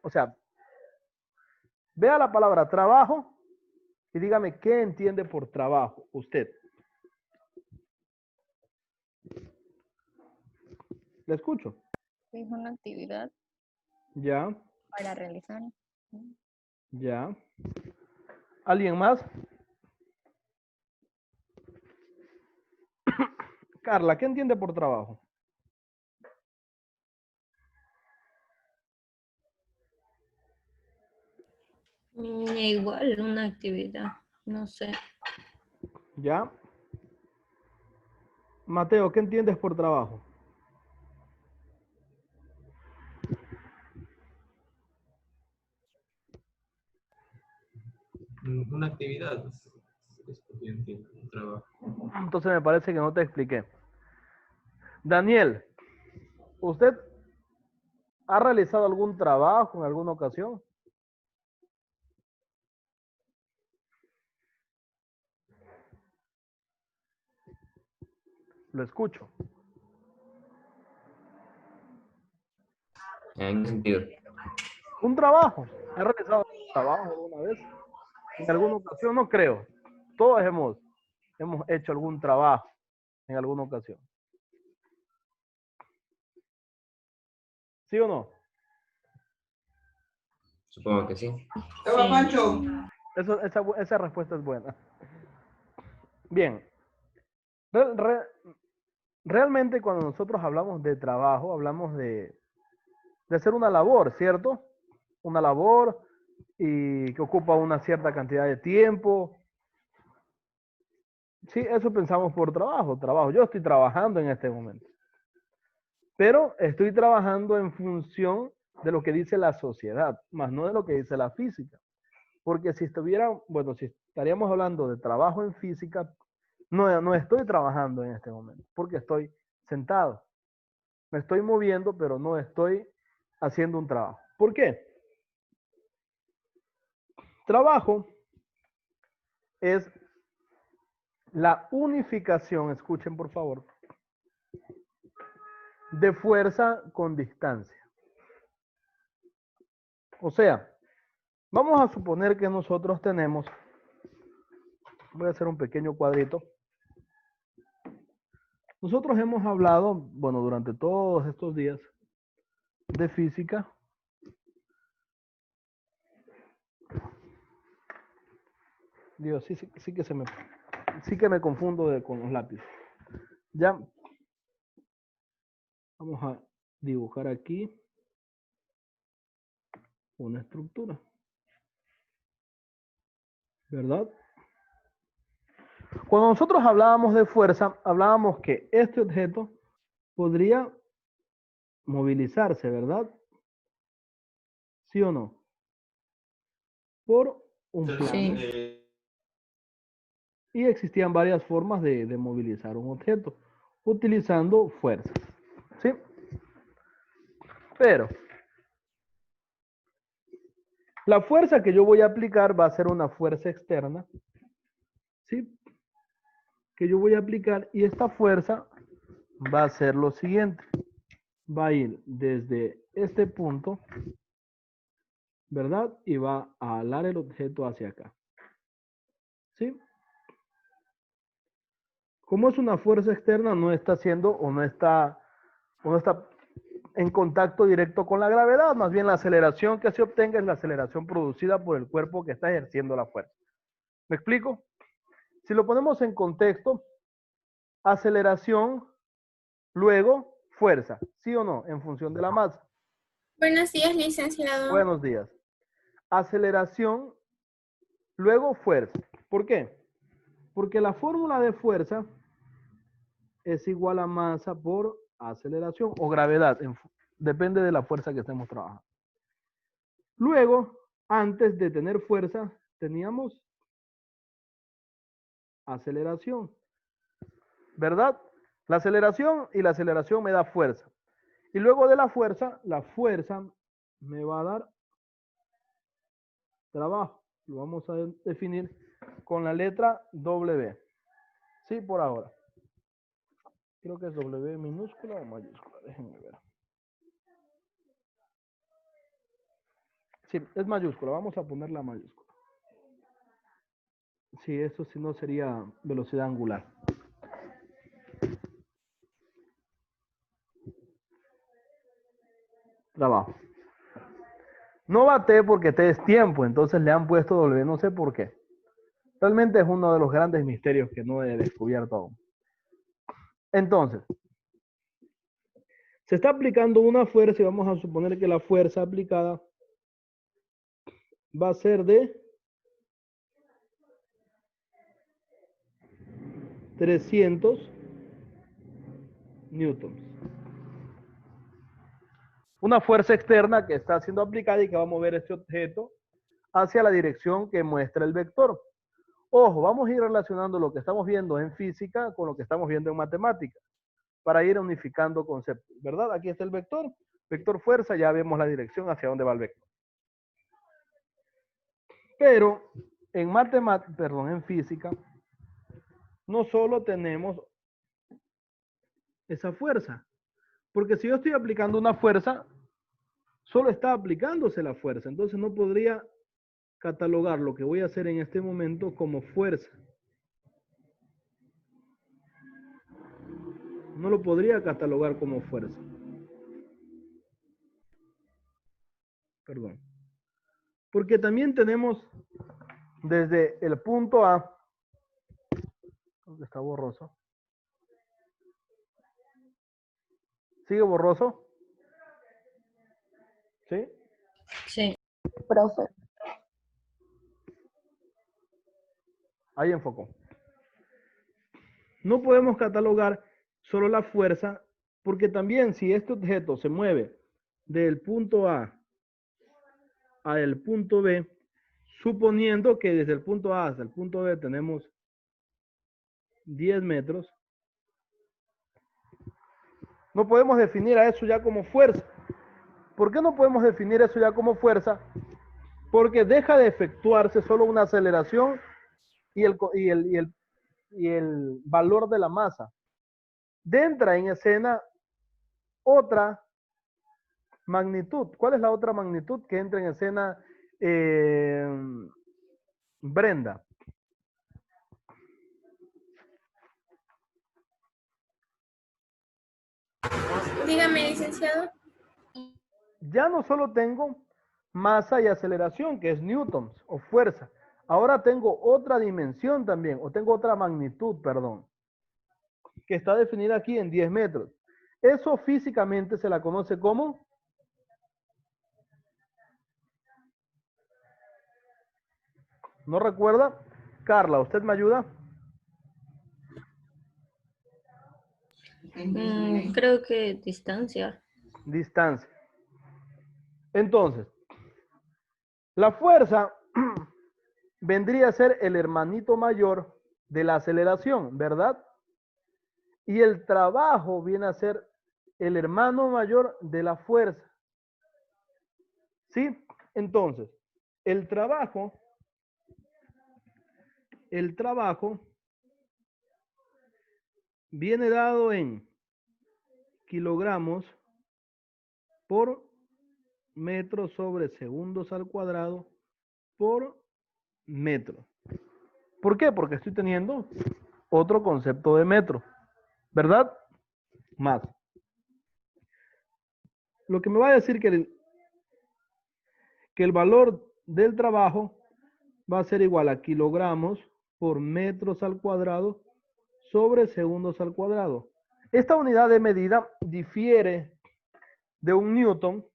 O sea, vea la palabra trabajo y dígame qué entiende por trabajo usted. Le escucho. Es una actividad Ya, para realizar. ya. ¿Alguien más? Carla, ¿qué entiende por trabajo? Igual una actividad, no sé. Ya. Mateo, ¿qué entiendes por trabajo? Una actividad, es lo que entiendo, un trabajo. Entonces me parece que no te expliqué. Daniel, ¿usted ha realizado algún trabajo en alguna ocasión? Lo escucho. ¿En qué sentido? Un trabajo. ¿Ha realizado un trabajo alguna vez? En alguna ocasión, no creo. Todos hemos hecho algún trabajo en alguna ocasión. ¿Sí o no? Supongo que sí. Sí. Esa respuesta es buena. Bien. Re- re- realmente cuando nosotros hablamos de trabajo, hablamos de hacer una labor, ¿cierto? Una labor y que ocupa una cierta cantidad de tiempo. Sí, eso pensamos por trabajo, trabajo. Yo estoy trabajando en este momento, pero estoy trabajando en función de lo que dice la sociedad, más no de lo que dice la física. Porque si estuviera, bueno, si estaríamos hablando de trabajo en física, no estoy trabajando en este momento, porque estoy sentado. Me estoy moviendo, pero no estoy haciendo un trabajo. ¿Por qué? Trabajo es la unificación, escuchen por favor, de fuerza con distancia. O sea, vamos a suponer que nosotros tenemos, voy a hacer un pequeño cuadrito. Nosotros hemos hablado, bueno, durante todos estos días de física. Dios, sí que me confundo con los lápices. Ya, vamos a dibujar aquí una estructura, ¿verdad? Cuando nosotros hablábamos de fuerza, hablábamos que este objeto podría movilizarse, ¿verdad? ¿Sí o no? Por un plano. Sí. Y existían varias formas de movilizar un objeto, utilizando fuerzas, ¿sí? Pero la fuerza que yo voy a aplicar va a ser una fuerza externa, ¿sí? Que yo voy a aplicar y esta fuerza va a ser lo siguiente. Va a ir desde este punto, ¿verdad? Y va a alar el objeto hacia acá. ¿Sí? Como es una fuerza externa, no está haciendo o no está en contacto directo con la gravedad, más bien la aceleración que se obtenga es la aceleración producida por el cuerpo que está ejerciendo la fuerza. ¿Me explico? Si lo ponemos en contexto, aceleración, luego fuerza, ¿sí o no? En función de la masa. Buenos días, licenciado. Buenos días. Aceleración, luego fuerza. ¿Por qué? Porque la fórmula de fuerza es igual a masa por aceleración o gravedad, depende de la fuerza que estemos trabajando. Luego, antes de tener fuerza, teníamos aceleración, ¿verdad? La aceleración me da fuerza. Y luego de la fuerza me va a dar trabajo. Lo vamos a definir con la letra W. Sí, por ahora. Creo que es W minúscula o mayúscula. Déjenme ver. Sí, es mayúscula. Vamos a poner la mayúscula. Sí, eso sí no sería velocidad angular. Trabajo. No va T porque T es tiempo, entonces le han puesto W, no sé por qué. Realmente es uno de los grandes misterios que no he descubierto aún. Entonces, se está aplicando una fuerza y vamos a suponer que la fuerza aplicada va a ser de 300 newtons. Una fuerza externa que está siendo aplicada y que va a mover este objeto hacia la dirección que muestra el vector. Ojo, vamos a ir relacionando lo que estamos viendo en física con lo que estamos viendo en matemática para ir unificando conceptos, ¿verdad? Aquí está el vector, vector fuerza, ya vemos la dirección hacia dónde va el vector. Pero en en física, no solo tenemos esa fuerza, porque si yo estoy aplicando una fuerza, solo está aplicándose la fuerza, entonces no podría catalogar lo que voy a hacer en este momento como fuerza. No lo podría catalogar como fuerza. Perdón. Porque también tenemos desde el punto A, creo que está borroso. ¿Sigue borroso? ¿Sí? Sí. Profe. Ahí enfocó. No podemos catalogar solo la fuerza, porque también si este objeto se mueve del punto A al punto B, suponiendo que desde el punto A hasta el punto B tenemos 10 metros, no podemos definir a eso ya como fuerza. ¿Por qué no podemos definir eso ya como fuerza? Porque deja de efectuarse solo una aceleración y el valor de la masa. Entra en escena otra magnitud. ¿Cuál es la otra magnitud que entra en escena, Brenda? Dígame, licenciado. Ya no solo tengo masa y aceleración, que es newtons o fuerza. Ahora tengo otra dimensión también, o tengo otra magnitud, perdón, que está definida aquí en 10 metros. Eso físicamente se la conoce como... ¿No recuerda? Carla, ¿usted me ayuda? Creo que distancia. Distancia. Entonces, la fuerza vendría a ser el hermanito mayor de la aceleración, ¿verdad? Y el trabajo viene a ser el hermano mayor de la fuerza. ¿Sí? Entonces, el trabajo viene dado en kilogramos por metro sobre segundos al cuadrado por metro. ¿Por qué? Porque estoy teniendo otro concepto de metro, ¿verdad? Más. Lo que me va a decir que el valor del trabajo va a ser igual a kilogramos por metros al cuadrado sobre segundos al cuadrado. Esta unidad de medida difiere de un newton.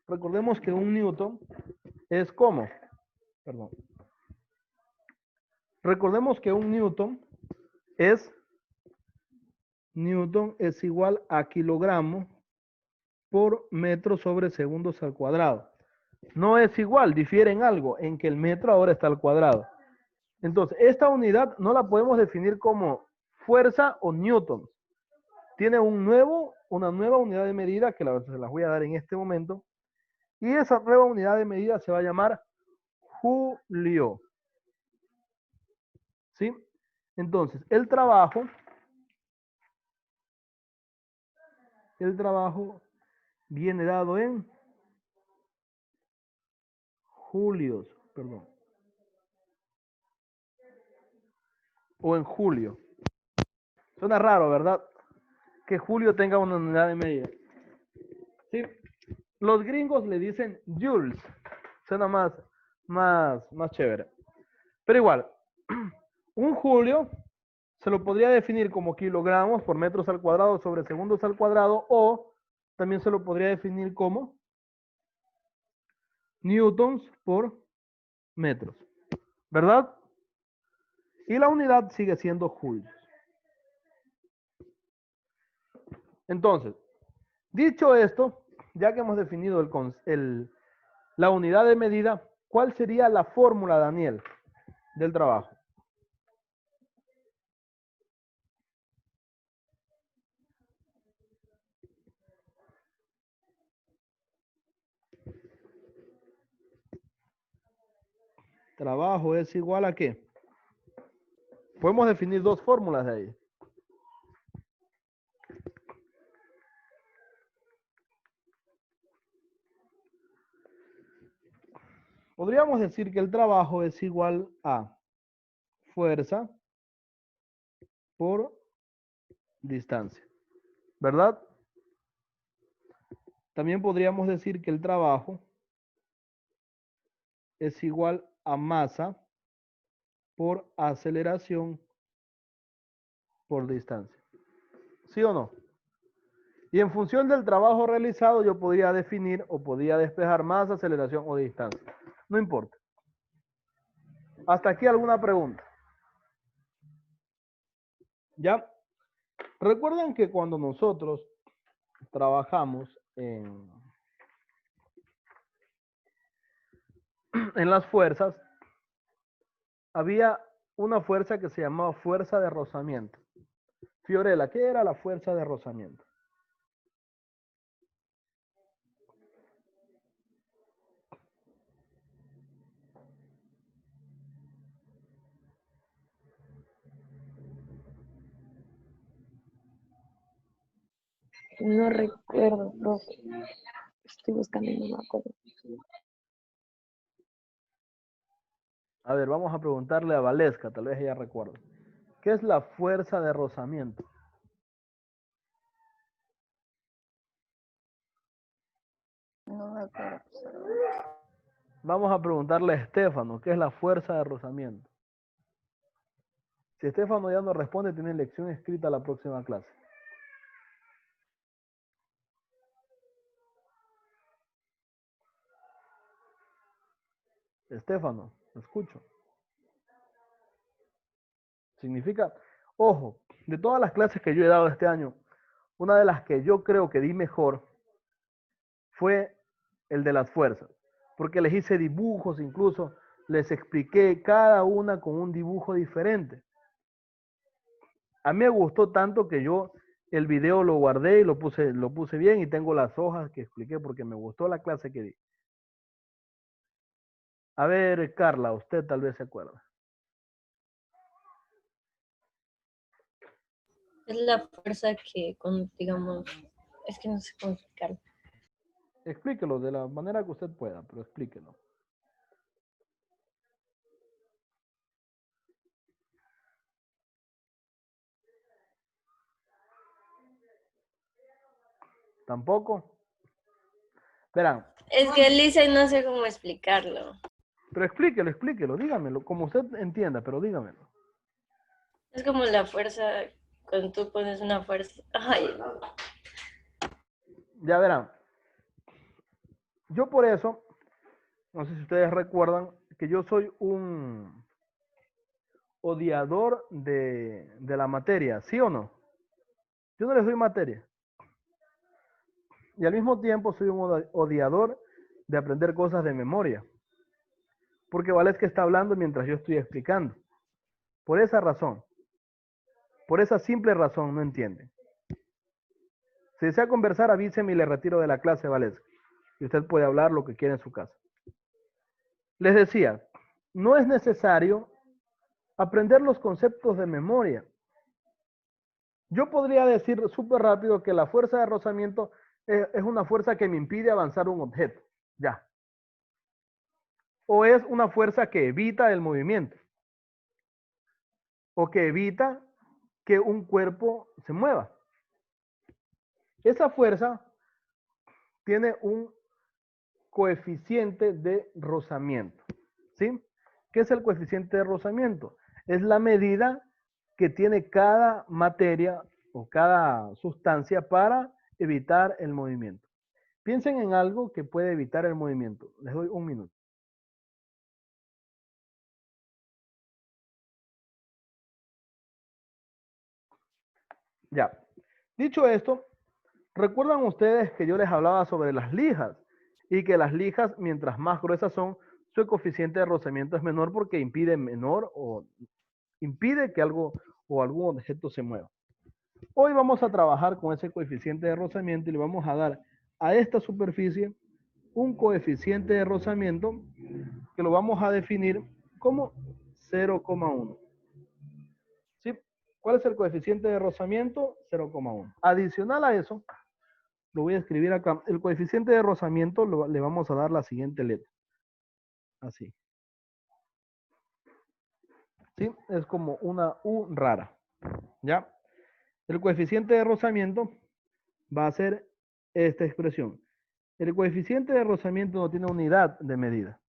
Recordemos que un newton es como, perdón. Recordemos que un newton es igual a kilogramo por metro sobre segundos al cuadrado. No es igual, difiere en algo, en que el metro ahora está al cuadrado. Entonces, esta unidad no la podemos definir como fuerza o newton. Tiene una nueva unidad de medida que se las voy a dar en este momento. Y esa nueva unidad de medida se va a llamar Julio. ¿Sí? Entonces, el trabajo viene dado en julios, perdón. O en julio. Suena raro, ¿verdad? Que julio tenga una unidad de medida. ¿Sí? Los gringos le dicen joules. Suena más chévere. Pero igual, un julio se lo podría definir como kilogramos por metros al cuadrado sobre segundos al cuadrado, o también se lo podría definir como newtons por metros, ¿verdad? Y la unidad sigue siendo julios. Entonces, dicho esto, ya que hemos definido la unidad de medida, ¿cuál sería la fórmula, Daniel, del trabajo? Trabajo es igual a ¿qué? Podemos definir dos fórmulas de ahí. Podríamos decir que el trabajo es igual a fuerza por distancia, ¿verdad? También podríamos decir que el trabajo es igual a masa por aceleración por distancia. ¿Sí o no? Y en función del trabajo realizado, yo podría definir o podría despejar masa, aceleración o distancia. No importa. Hasta aquí alguna pregunta. ¿Ya? Recuerden que cuando nosotros trabajamos en las fuerzas, había una fuerza que se llamaba fuerza de rozamiento. Fiorella, ¿qué era la fuerza de rozamiento? No recuerdo, profe. Estoy buscando y no me acuerdo. A ver, vamos a preguntarle a Valesca, tal vez ella recuerde. ¿Qué es la fuerza de rozamiento? No me acuerdo. Vamos a preguntarle a Estefano, ¿qué es la fuerza de rozamiento? Si Estefano ya no responde, tiene lección escrita la próxima clase. Estefano, lo escucho. Significa, ojo, de todas las clases que yo he dado este año, una de las que yo creo que di mejor fue el de las fuerzas, porque les hice dibujos, incluso les expliqué cada una con un dibujo diferente. A mí me gustó tanto que yo el video lo guardé y lo puse bien, y tengo las hojas que expliqué porque me gustó la clase que di. A ver, Carla, usted tal vez se acuerda. Es la fuerza que, digamos, es que no sé cómo explicarlo. Explíquelo de la manera que usted pueda, pero explíquelo. ¿Tampoco? Verán. Es que Lisa no sé cómo explicarlo. Pero explíquelo, dígamelo, como usted entienda, pero dígamelo. Es como la fuerza, cuando tú pones una fuerza. Ay, Ya verán. Yo por eso, no sé si ustedes recuerdan, que yo soy un odiador de la materia, ¿sí o no? Yo no les doy materia. Y al mismo tiempo soy un odiador de aprender cosas de memoria. Porque Valesca está hablando mientras yo estoy explicando. Por esa razón. Por esa simple razón, no entienden. Si desea conversar, avíseme y le retiro de la clase, Valesca. Y usted puede hablar lo que quiera en su casa. Les decía, no es necesario aprender los conceptos de memoria. Yo podría decir súper rápido que la fuerza de rozamiento es una fuerza que me impide avanzar un objeto. Ya. ¿O es una fuerza que evita el movimiento? ¿O que evita que un cuerpo se mueva? Esa fuerza tiene un coeficiente de rozamiento. ¿Sí? ¿Qué es el coeficiente de rozamiento? Es la medida que tiene cada materia o cada sustancia para evitar el movimiento. Piensen en algo que puede evitar el movimiento. Les doy un minuto. Ya. Dicho esto, ¿recuerdan ustedes que yo les hablaba sobre las lijas? Y que las lijas, mientras más gruesas son, su coeficiente de rozamiento es menor porque impide menor o impide que algo o algún objeto se mueva. Hoy vamos a trabajar con ese coeficiente de rozamiento y le vamos a dar a esta superficie un coeficiente de rozamiento que lo vamos a definir como 0,1. ¿Sí? ¿Cuál es el coeficiente de rozamiento? 0,1. Adicional a eso, lo voy a escribir acá. El coeficiente de rozamiento le vamos a dar la siguiente letra. Así. ¿Sí? Es como una U rara. ¿Ya? El coeficiente de rozamiento va a ser esta expresión. El coeficiente de rozamiento no tiene unidad de medida.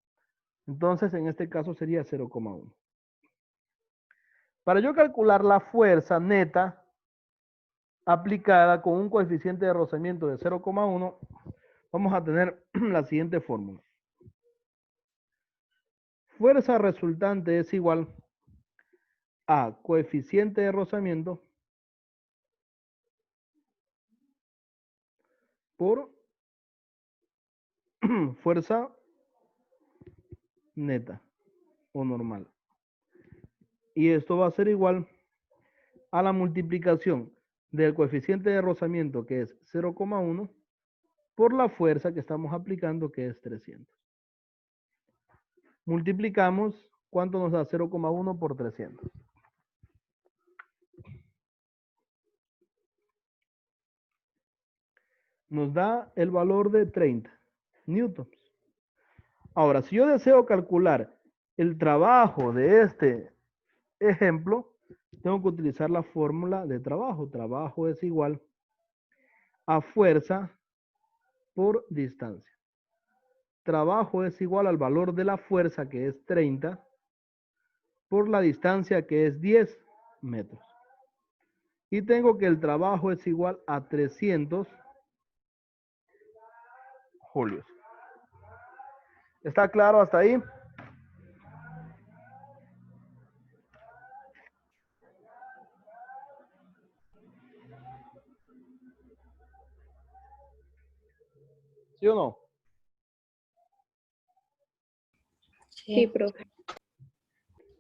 Entonces, en este caso sería 0,1. Para yo calcular la fuerza neta aplicada con un coeficiente de rozamiento de 0,1, vamos a tener la siguiente fórmula. Fuerza resultante es igual a coeficiente de rozamiento por fuerza neta o normal. Y esto va a ser igual a la multiplicación del coeficiente de rozamiento, que es 0,1, por la fuerza que estamos aplicando, que es 300. Multiplicamos, ¿cuánto nos da 0,1 por 300? Nos da el valor de 30 newtons. Ahora, si yo deseo calcular el trabajo de este ejemplo, tengo que utilizar la fórmula de trabajo. Trabajo es igual a fuerza por distancia. Trabajo es igual al valor de la fuerza, que es 30, por la distancia, que es 10 metros. Y tengo que el trabajo es igual a 300 julios. ¿Está claro hasta ahí? ¿Sí o no? Sí, profe.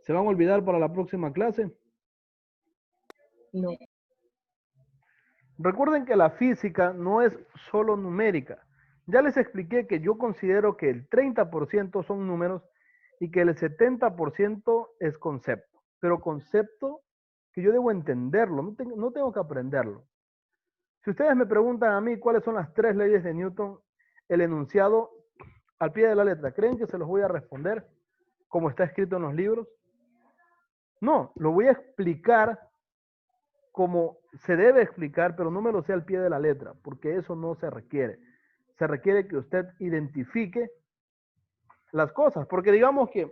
¿Se van a olvidar para la próxima clase? No. Recuerden que la física no es solo numérica. Ya les expliqué que yo considero que el 30% son números y que el 70% es concepto. Pero concepto que yo debo entenderlo, no tengo que aprenderlo. Si ustedes me preguntan a mí cuáles son las 3 leyes de Newton, el enunciado al pie de la letra, ¿creen que se los voy a responder como está escrito en los libros? No, lo voy a explicar como se debe explicar, pero no me lo sé al pie de la letra, porque eso no se requiere. Se requiere que usted identifique las cosas, porque digamos que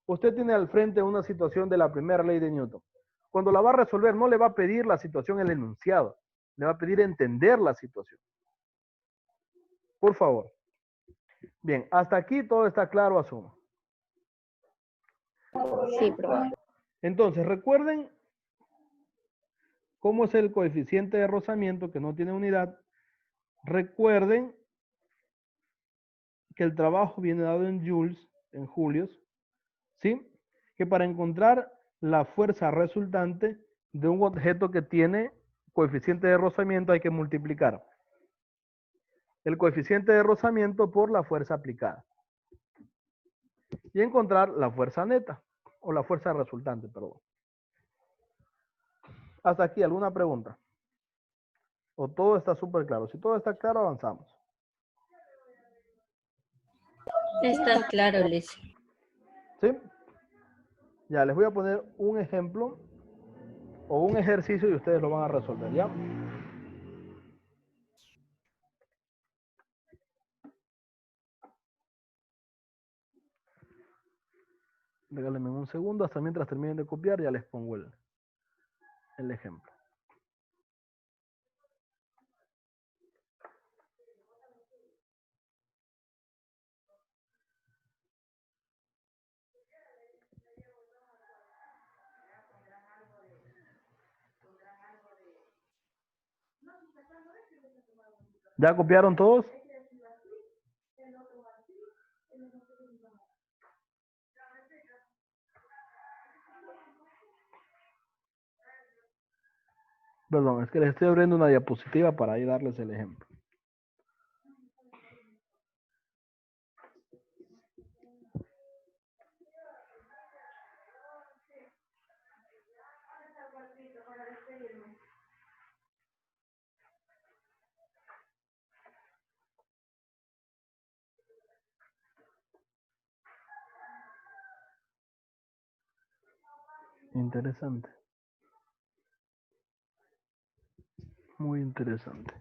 usted tiene al frente una situación de la primera ley de Newton. Cuando la va a resolver, no le va a pedir la situación el enunciado, le va a pedir entender la situación. Por favor. Bien, hasta aquí todo está claro, asumo. Sí, profe. Entonces, recuerden cómo es el coeficiente de rozamiento que no tiene unidad. Recuerden que el trabajo viene dado en joules, en julios, ¿sí? Que para encontrar la fuerza resultante de un objeto que tiene coeficiente de rozamiento hay que multiplicar el coeficiente de rozamiento por la fuerza aplicada y encontrar la fuerza neta o la fuerza resultante, perdón. Hasta aquí, ¿alguna pregunta? ¿O todo está súper claro? Si todo está claro, avanzamos. Está claro, Liz. Ya, les voy a poner un ejemplo o un ejercicio y ustedes lo van a resolver, ¿ya? Regálenme un segundo, hasta mientras terminen de copiar ya les pongo el ejemplo. ¿Ya copiaron todos? Perdón, es que les estoy abriendo una diapositiva para ahí darles el ejemplo. Interesante. Muy interesante.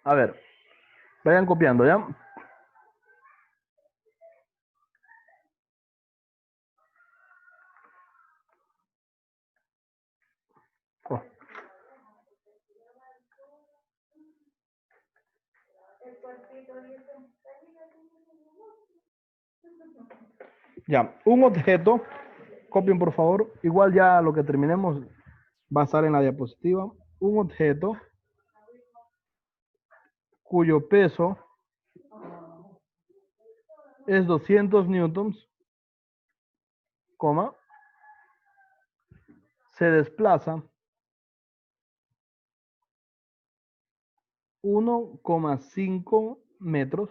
A ver, vayan copiando, ¿ya? Oh. Ya, un objeto, copien por favor, igual ya lo que terminemos va a estar en la diapositiva. Un objeto cuyo peso es 200 newtons, coma, se desplaza 1,5 metros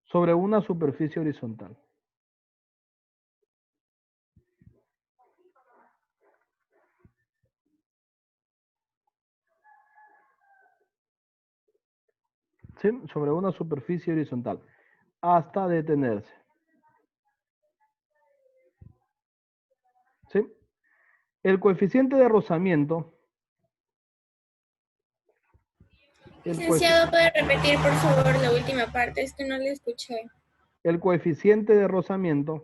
sobre una superficie horizontal. ¿Sí? Sobre una superficie horizontal hasta detenerse. ¿Sí? El coeficiente de rozamiento. Licenciado, ¿puede repetir por favor la última parte? Es que no le escuché. El coeficiente de rozamiento.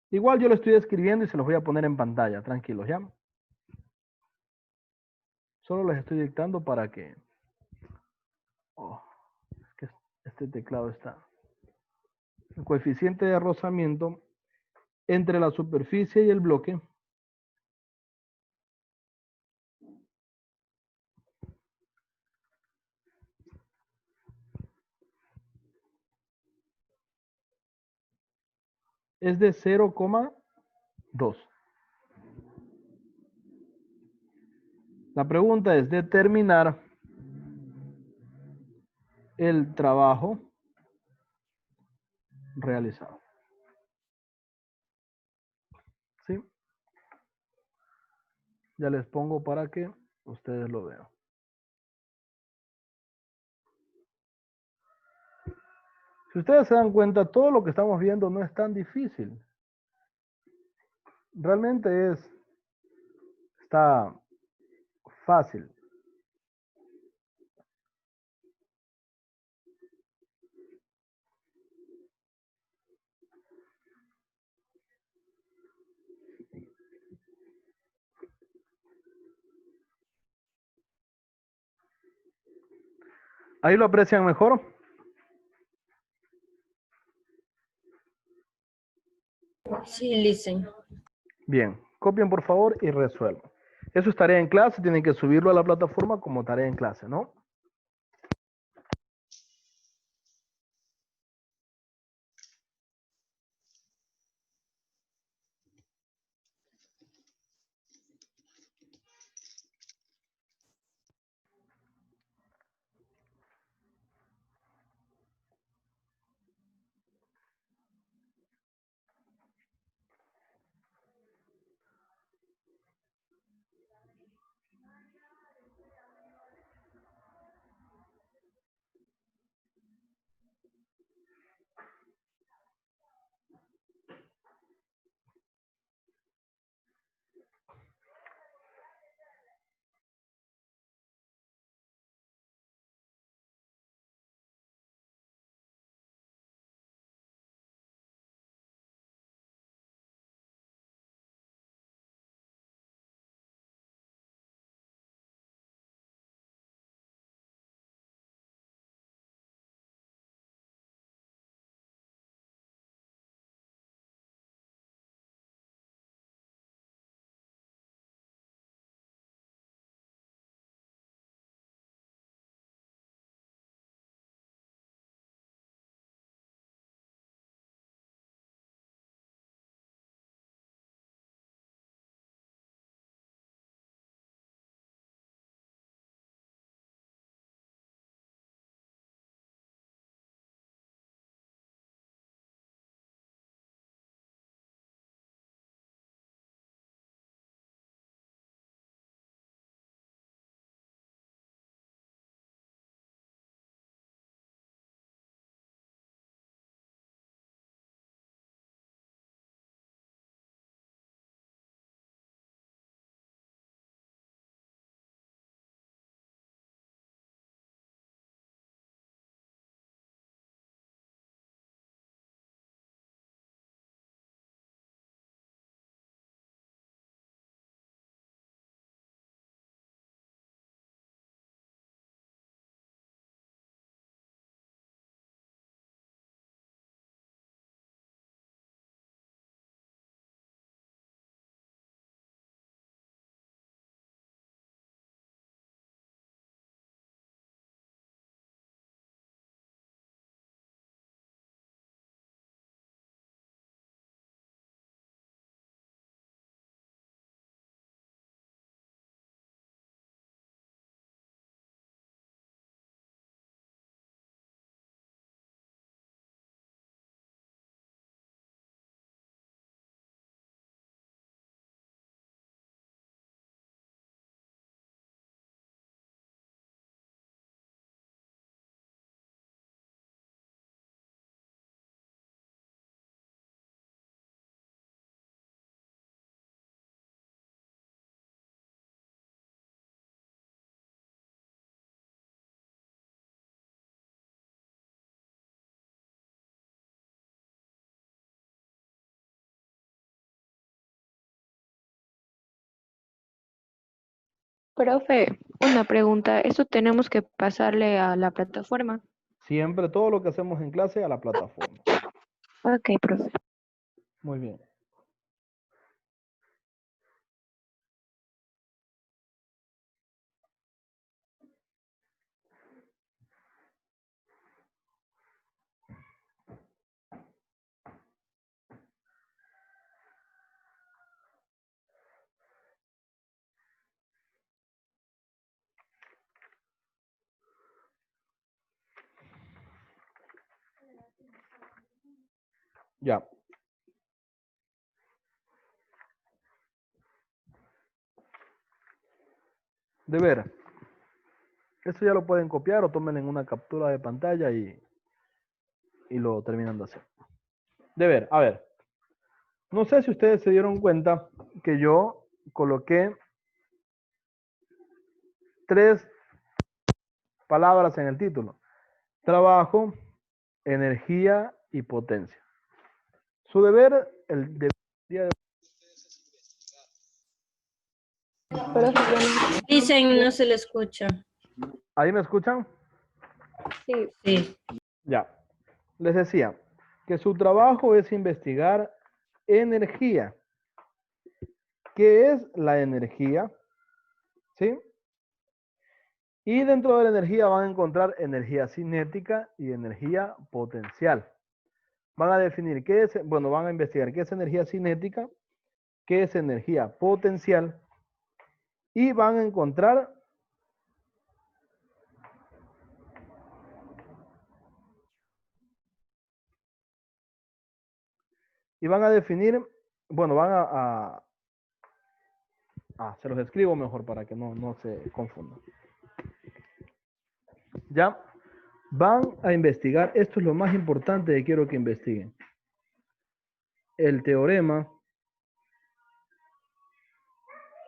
Igual yo lo estoy escribiendo y se los voy a poner en pantalla, tranquilos, ¿ya? Solo les estoy dictando para que... Oh, es que este teclado está... El coeficiente de rozamiento entre la superficie y el bloque es de 0,2. La pregunta es determinar el trabajo realizado. ¿Sí? Ya les pongo para que ustedes lo vean. Si ustedes se dan cuenta, todo lo que estamos viendo no es tan difícil. Realmente está fácil. ¿Ahí lo aprecian mejor? Sí, listen. Bien, copien por favor y resuelvan. Eso es tarea en clase, tienen que subirlo a la plataforma como tarea en clase, ¿no? Profe, una pregunta. ¿Eso tenemos que pasarle a la plataforma? Siempre todo lo que hacemos en clase a la plataforma. Ok, profe. Muy bien. Ya. Deber. Esto ya lo pueden copiar o tomen en una captura de pantalla y lo terminan de hacer. Deber. A ver. No sé si ustedes se dieron cuenta que yo coloqué 3 palabras en el título. Trabajo, energía y potencia. Su deber, el deber día de Profe, ya no- Dicen, no se le escucha. ¿Ahí me escuchan? Sí, Sí. Ya. Les decía que su trabajo es investigar energía. ¿Qué es la energía? ¿Sí? Y dentro de la energía van a encontrar energía cinética y energía potencial. Van a definir qué es, bueno, van a investigar qué es energía cinética, qué es energía potencial y van a encontrar y van a definir, bueno, van se los escribo mejor para que no se confundan. Ya van a investigar, esto es lo más importante que quiero que investiguen. El teorema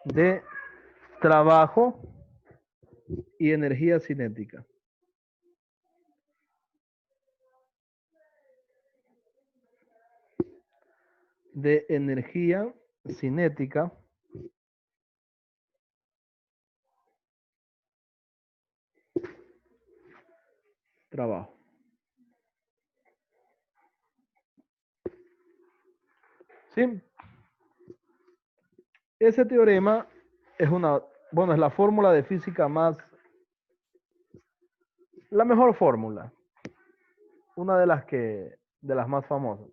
de trabajo y energía cinética. De energía cinética trabajo. ¿Sí? Ese teorema es es la fórmula de física la mejor fórmula, una de las más famosas.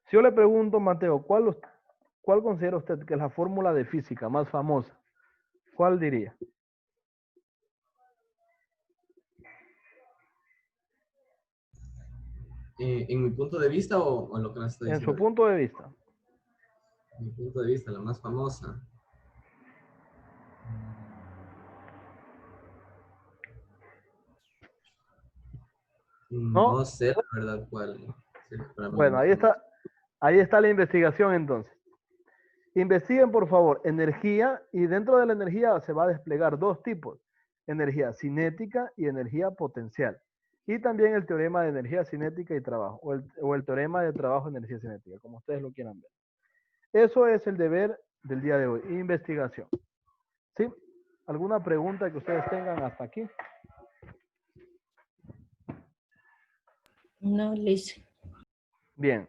Si yo le pregunto, Mateo, ¿cuál considera usted que es la fórmula de física más famosa? ¿Cuál diría? ¿En mi punto de vista o en lo que nos está En diciendo? su punto de vista. En mi punto de vista, la más famosa. ¿No? No sé la verdad cuál sería para mí la Bueno, más famosa. ahí está la investigación entonces. Investiguen, por favor, energía y dentro de la energía se va a desplegar 2 tipos, energía cinética y energía potencial. Y también el teorema de energía cinética y trabajo, o el teorema de trabajo y energía cinética, como ustedes lo quieran ver. Eso es el deber del día de hoy, investigación. ¿Sí? ¿Alguna pregunta que ustedes tengan hasta aquí? No, Liz. Bien.